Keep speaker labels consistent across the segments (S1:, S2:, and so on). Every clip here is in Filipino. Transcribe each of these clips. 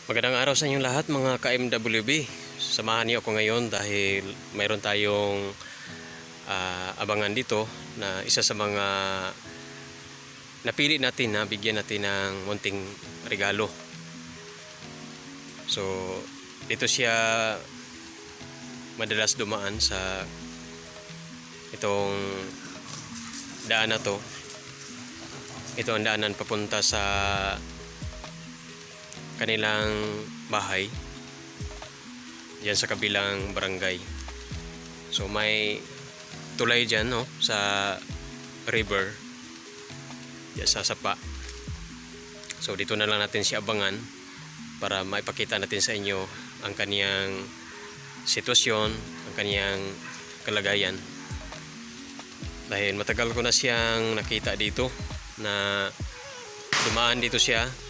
S1: Magandang araw sa inyong lahat mga ka-MWB. Samahan niyo ako ngayon dahil mayroon tayong abangan dito na isa sa mga napili natin na bigyan natin ng munting regalo. So dito siya madalas dumaan sa itong daan na to. Ito ang daanan papunta sa kanilang bahay diyan sa kabilang barangay. So may tulay diyan sa river diyan sa Sapa. So dito na lang natin siya abangan para maipakita natin sa inyo ang kaniyang sitwasyon, ang kaniyang kalagayan. Dahil matagal ko na siyang nakita dito na dumaan dito siya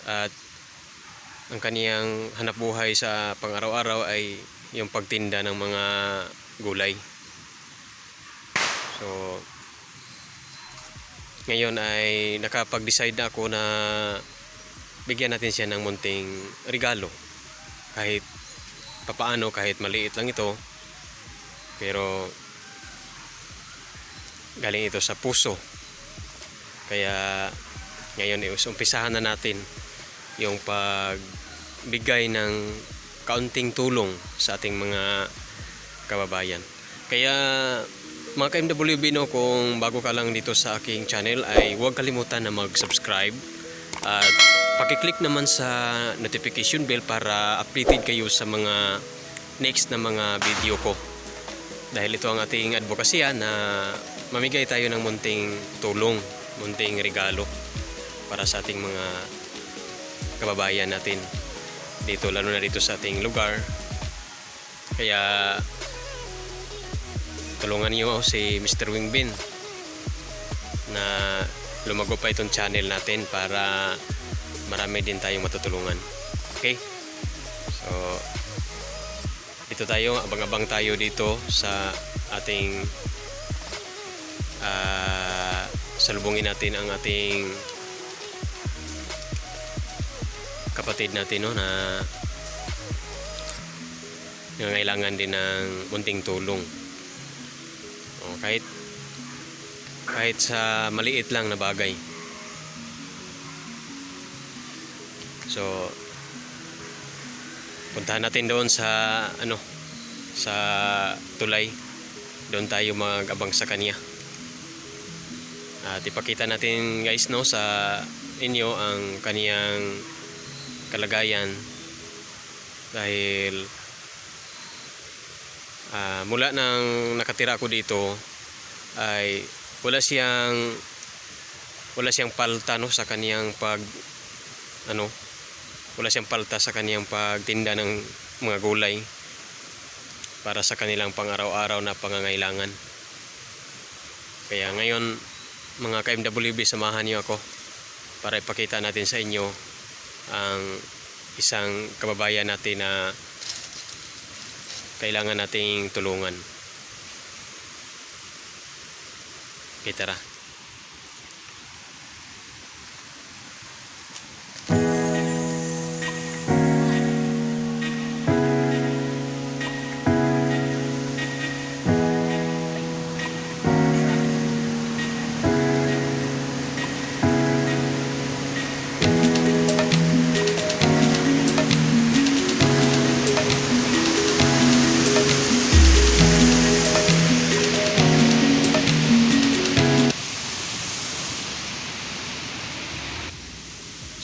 S1: at ang kaniyang hanapbuhay sa pang-araw-araw ay yung pagtinda ng mga gulay. So ngayon ay nakapag-decide na ako na bigyan natin siya ng munting regalo, kahit papaano, kahit maliit lang ito, pero galing ito sa puso. Kaya ngayon umpisahan na natin yung pagbigay ng kaunting tulong sa ating mga kababayan. Kaya mga ka-MWB, kung bago ka lang dito sa aking channel ay huwag kalimutan na mag-subscribe at pakiclick naman sa notification bell para updated kayo sa mga next na mga video ko. Dahil ito ang ating advokasya na mamigay tayo ng munting tulong, munting regalo para sa ating mga kababayan natin dito, lalo na dito sa ating lugar. Kaya tulungan niyo si Mr. Wingbin na lumago pa itong channel natin para marami din tayong matutulungan. Okay? So dito tayo, abang-abang tayo dito sa ating salubungin natin ang ating kapatid natin na nangangailangan din ng munting tulong. Kahit sa maliit lang na bagay. So puntahan natin doon sa sa tulay. Doon tayo mag-abang sa kanya. At ipakita natin guys sa inyo ang kaniyang kalagayan, dahil mula nang nakatira ako dito ay wala siyang palta sa kaniyang wala siyang palta sa kaniyang pagtinda ng mga gulay para sa kanilang pang-araw-araw na pangangailangan. Kaya ngayon mga ka-MWB, samahan niyo ako para ipakita natin sa inyo ang isang kababayan natin na kailangan nating tulungan. Okay, tara.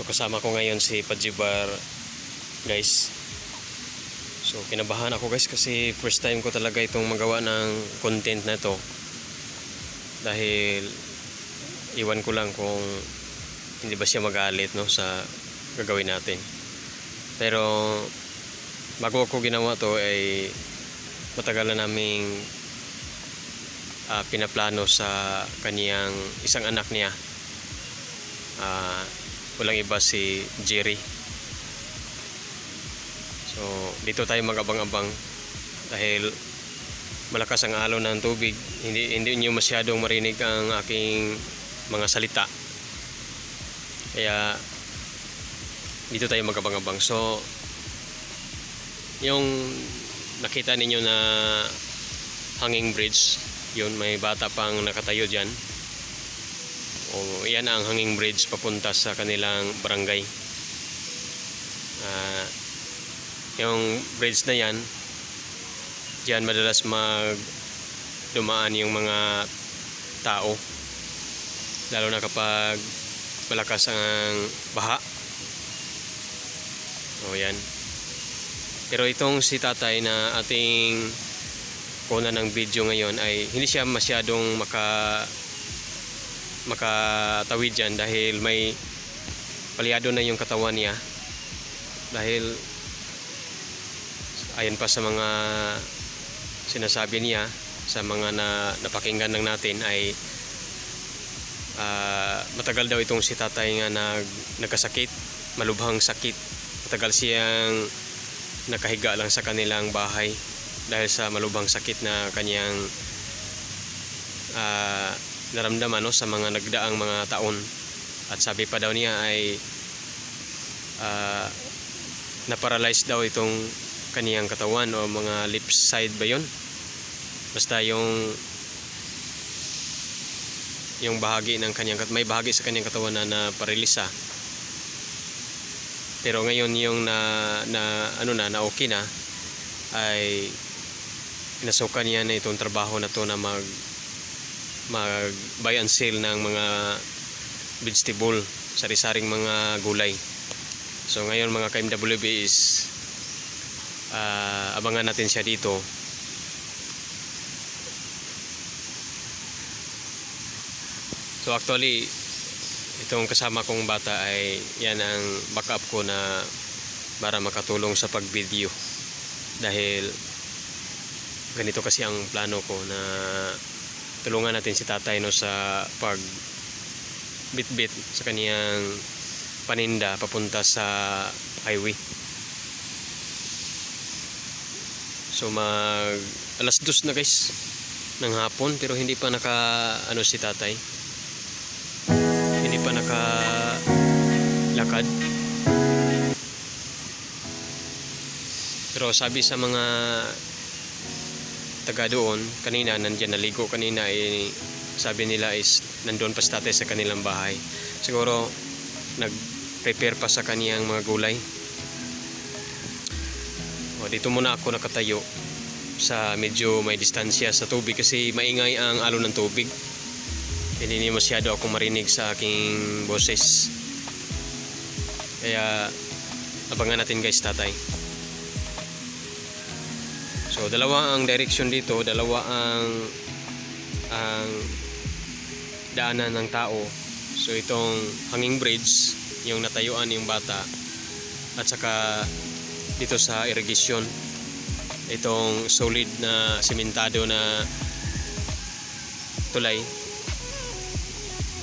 S1: So kasama ko ngayon si Pajibar guys. So kinabahan ako guys kasi first time ko talaga itong magawa ng content na ito. Dahil iwan ko lang kung hindi ba siya magalit sa gagawin natin. Pero bago ako ginawa to ay matagal na naming pinaplano sa kaniyang isang anak niya. Walang iba si Jerry. So dito tayo mag-abang-abang dahil malakas ang alon ng tubig. Hindi niyo masyadong marinig ang aking mga salita. Kaya dito tayo magabang-abang. So yung nakita ninyo na hanging bridge, yun, may bata pang nakatayo dyan. O yan ang hanging bridge papunta sa kanilang barangay. Yung bridge na yan, dyan madalas dumaan yung mga tao, lalo na kapag malakas ang baha. O yan. Pero itong si tatay na ating kuna ng video ngayon ay hindi siya masyadong makatawid dyan dahil may palyado na yung katawan niya, dahil ayon pa sa mga sinasabi niya, sa mga napakinggan lang natin, ay matagal daw itong si tatay nga nagkasakit, malubhang sakit. Matagal siyang nakahiga lang sa kanilang bahay dahil sa malubhang sakit na kanyang naramdaman, no, sa mga nagdaang mga taon. At sabi pa daw niya ay na-paralyze daw itong kaniyang katawan, o mga left side ba yun, basta yung bahagi ng kanyang, may bahagi sa kanyang katawan na paralisa. Pero ngayon yung na okay na, ay pinasukan niya na itong trabaho na to na mag buy and sell ng mga vegetable, sari-saring mga gulay. So ngayon mga ka-MWB is abangan natin siya dito. So actually itong kasama kong bata ay yan ang backup ko na para makatulong sa pag-video, dahil ganito kasi ang plano ko, na tulungan natin si tatay, no, sa pag bit-bit sa kaniyang paninda papunta sa highway. So alas 2 na guys ng hapon, pero hindi pa si tatay, hindi pa nakalakad. Pero sabi sa mga taga doon kanina, nandiyan naligo kanina, sabi nila is nandoon pa si tatay sa kanilang bahay. Siguro nag-prepare pa sa kaniyang mga gulay. Dito muna ako nakatayo sa medyo may distansya sa tubig kasi maingay ang alon ng tubig. Hindi masyado ako marinig sa aking boses. Kaya abangan natin guys tatay. So dalawa ang direction dito, dalawa ang daanan ng tao. So itong hanging bridge, yung natayuan yung bata, at saka dito sa irrigation, itong solid na sementado na tulay.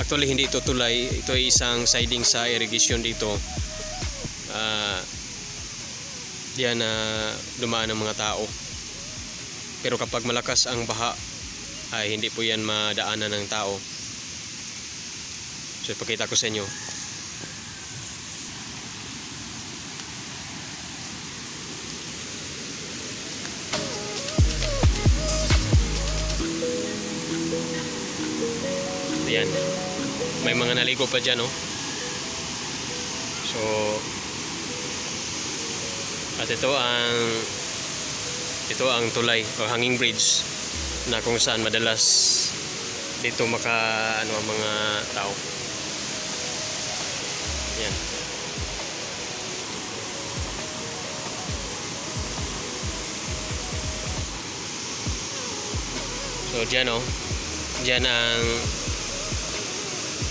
S1: Actually hindi ito tulay, ito ay isang siding sa irrigation dito. Diyan na dumaan ng mga tao. Pero kapag malakas ang baha ay hindi po yan madaanan ng tao. So ipakita ko sa inyo. Ayan, may mga naligo pa dyan, no? So at ito ang tulay o hanging bridge na kung saan madalas dito ang mga tao. Ayan. So dyan, oh, dyan ang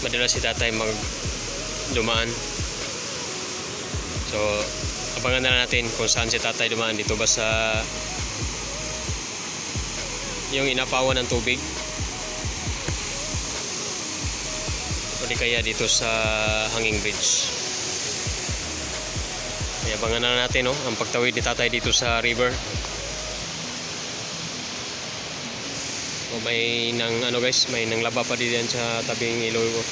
S1: madalas si tatay dumaan. So abangan na natin kung saan si tatay dumaan. Dito ba sa yung inapawan ng tubig, o di kaya dito sa hanging bridge. Kaya abangan na natin, no, ang pagtawid ni tatay dito sa river. O may guys, may nanglaba pa din sa tabing ilog.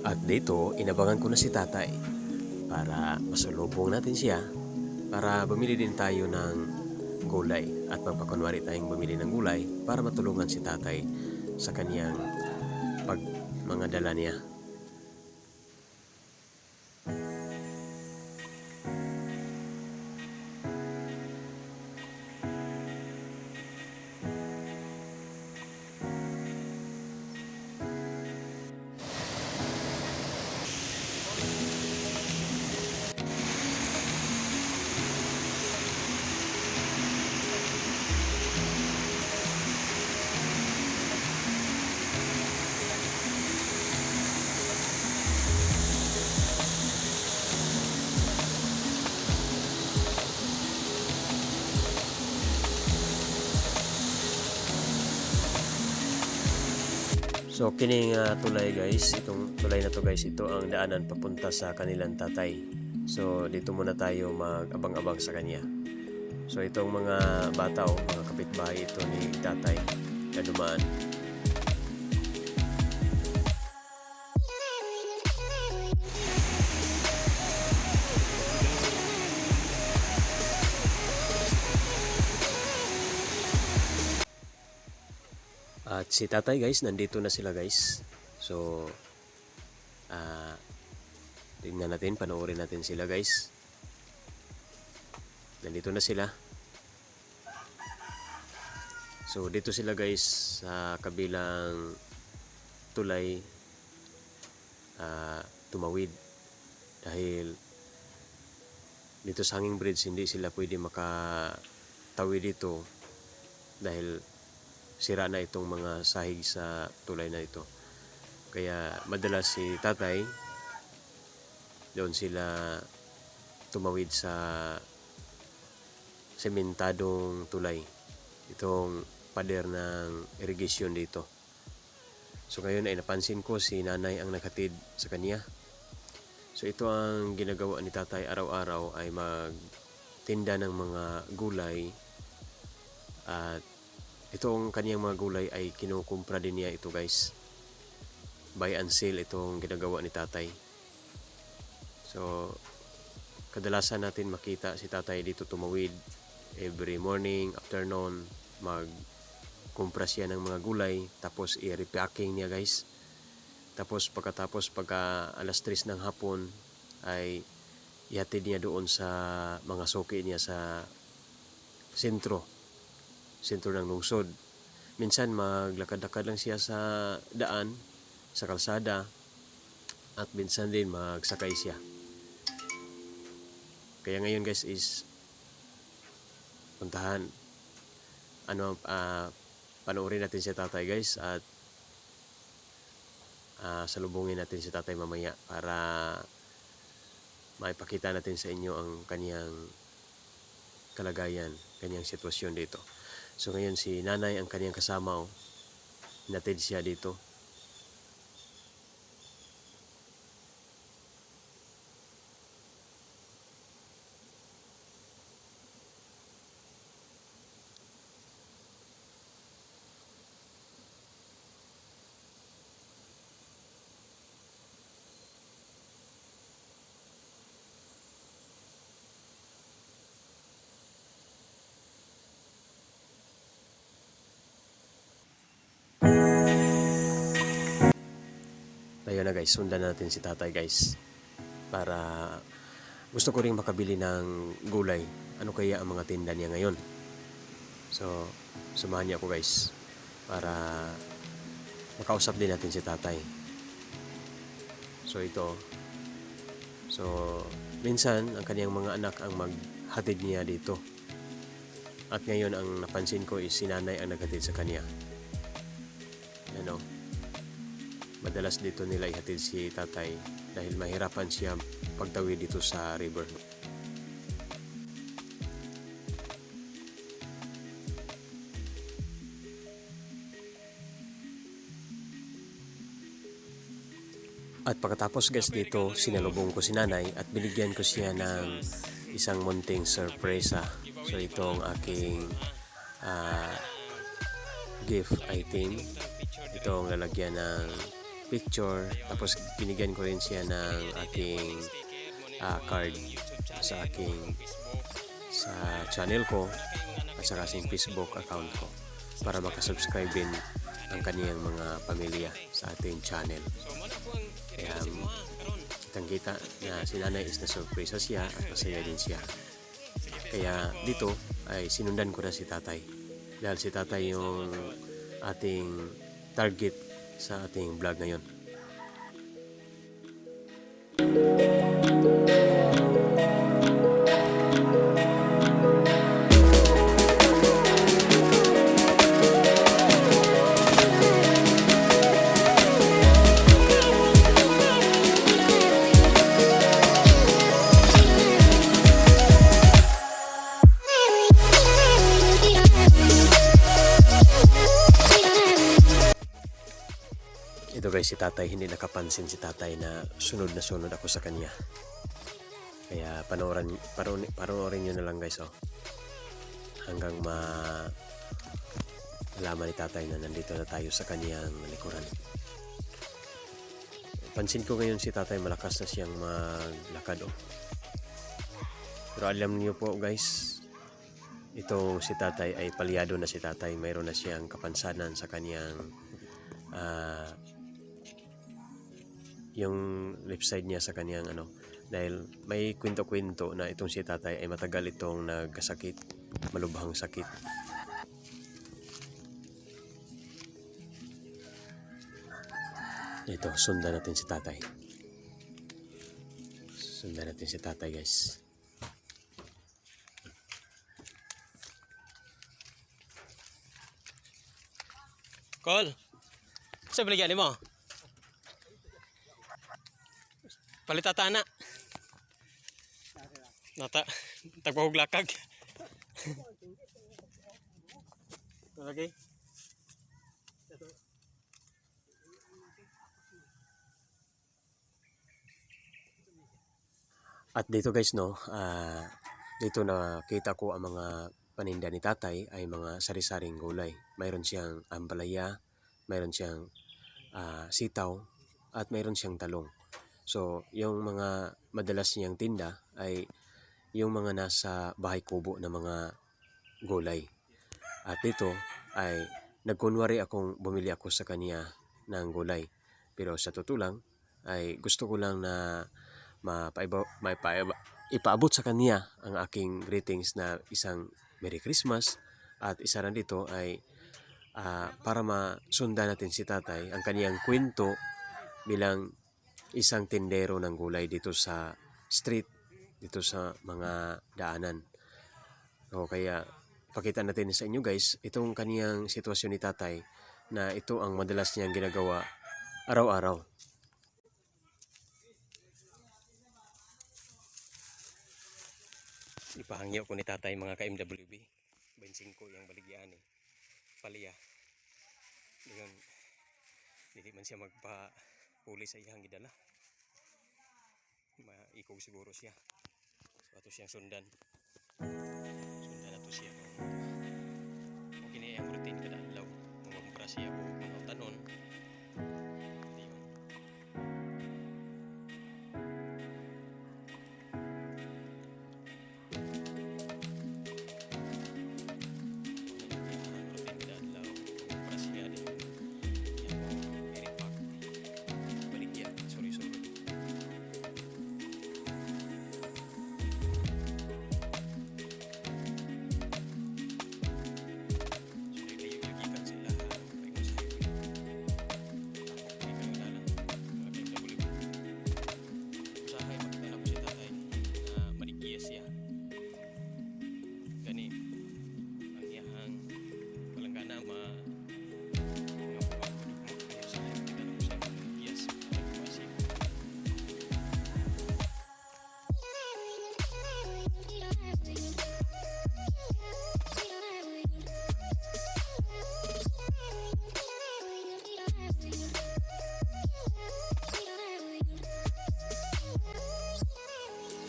S1: At dito, inabangan ko na si tatay para masulubong natin siya para bumili din tayo ng gulay at magpakunwari tayong bumili ng gulay para matulungan si tatay sa kaniyang pag mga dala niya. So kining tulay guys, itong tulay na to guys, ito ang daanan papunta sa kanilang tatay. So dito muna tayo mag-abang-abang sa kanya. So itong mga bata o mga kapitbahay ito ni tatay na dumaan. At si tatay guys, nandito na sila guys. So, tingnan natin, panoorin natin sila guys. Nandito na sila. So, dito sila guys sa kabilang tulay tumawid. Dahil dito sa hanging bridge, hindi sila pwede makatawid dito dahil sira na itong mga sahig sa tulay na ito. Kaya madalas si tatay doon sila tumawid sa sementadong tulay, itong pader ng irrigation dito. So ngayon ay napansin ko si nanay ang naghatid sa kanya. So ito ang ginagawa ni tatay araw-araw ay magtinda ng mga gulay, at itong kaniyang mga gulay ay kinukumpra din niya ito guys. Buy and sell itong ginagawa ni tatay. So kadalasan natin makita si tatay dito tumawid every morning, afternoon, magkumpra siya ng mga gulay tapos i-repacking niya guys. Tapos pagkatapos pagka alas 3 ng hapon ay ihatid niya doon sa mga suki niya sa sentro ng lungsod. Minsan maglakad-lakad lang siya sa daan, sa kalsada, at minsan din magsakay siya. Kaya ngayon guys is puntahan, panoorin natin si tatay guys, at salubungin natin si tatay mamaya para maipakita natin sa inyo ang kaniyang kalagayan, kaniyang sitwasyon dito. So ngayon si nanay ang kaniyang kasama, hinatid siya dito. Ayun na guys, sundan natin si tatay guys, para gusto ko rin makabili ng gulay. Ano kaya ang mga tinda niya ngayon? So samahan niya ako guys para makausap din natin si tatay. So ito, so minsan ang kaniyang mga anak ang maghatid niya dito, at ngayon ang napansin ko is si nanay ang naghatid sa kanya. Ano, madalas dito nila ihatid si tatay dahil mahirapan siya pagtawid dito sa river. At pagkatapos guys dito, sinalubong ko si nanay at binigyan ko siya ng isang munting sorpresa. So itong aking gift item, itong lalagyan ng picture, tapos binigyan ko rin siya ng aking card sa sa channel ko at sa kasing Facebook account ko para makasubscribe din ang kaniyang mga pamilya sa ating channel. Kaya kitang-kita na si nanay is na-surpresa siya at masaya din siya. Kaya dito ay sinundan ko na si tatay dahil si tatay yung ating target sa ating vlog ngayon. Ito guys, si tatay, hindi nakapansin si tatay na sunod ako sa kanya. Kaya panoorin nyo na lang guys, hanggang malaman ni tatay na nandito na tayo sa kanyang likuran. Pansin ko ngayon si tatay malakas na siyang maglakad. Pero alam niyo po guys, itong si tatay ay palyado na si tatay. Mayroon na siyang kapansanan sa kanyang yung left side niya sa kanyang dahil may kwento-kwento na itong si tatay ay matagal itong nagkasakit, malubhang sakit. Ito, sundan natin si tatay. Sundan natin si tatay guys. Call! Sa baligyan mo? Palitata na. Nata, tagpahog lakag. Okay. At dito guys dito nakita ko ang mga paninda ni tatay ay mga sari-saring gulay. Mayroon siyang ampalaya, mayroon siyang sitaw, at mayroon siyang talong. So, yung mga madalas niyang tinda ay yung mga nasa bahay kubo na mga gulay. At dito ay nagkunwari akong bumili ako sa kanya ng gulay. Pero sa totoo lang ay gusto ko lang na ipaabot sa kanya ang aking greetings na isang Merry Christmas. At isa rin dito ay para masundan natin si tatay ang kaniyang kwento bilang isang tindero ng gulay dito sa street, dito sa mga daanan. O kaya pakita natin sa inyo guys itong kaniyang sitwasyon ni tatay na ito ang madalas niyang ginagawa araw-araw. Ipahangyo ko ni tatay mga ka-MWB. 25 yung baligyan Palya. Ngayon, hindi man siya magpa-huli sa iyang gidala. Maikog siguro siya. So ato siyang sundan. Sundan ato siya. Kung kini ang routine kada adlaw, magbara siya o mga tanon.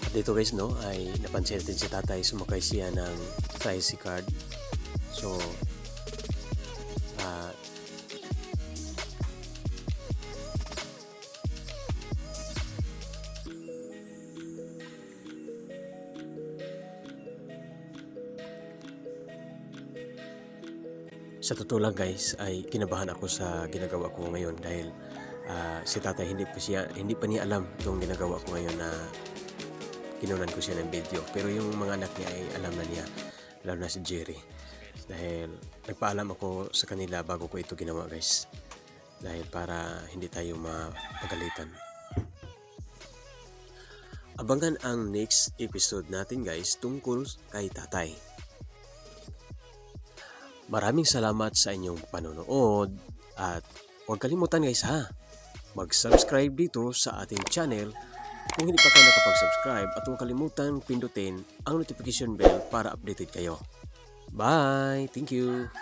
S1: Dito guys ay napansin natin si tatay, sumakay siya ng tricycle. So Sa totoo lang guys ay kinabahan ako sa ginagawa ko ngayon dahil si tatay hindi pa niya alam itong ginagawa ko ngayon na kinunan ko siya ng video. Pero yung mga anak niya ay alam na niya, lalo na si Jerry. Dahil nagpaalam ako sa kanila bago ko ito ginawa guys. Dahil para hindi tayo mapagalitan. Abangan ang next episode natin guys tungkol kay tatay. Maraming salamat sa inyong panonood at huwag kalimutan guys ha, mag-subscribe dito sa ating channel kung hindi pa kayo nakapag-subscribe at huwag kalimutan pindutin ang notification bell para updated kayo. Bye! Thank you!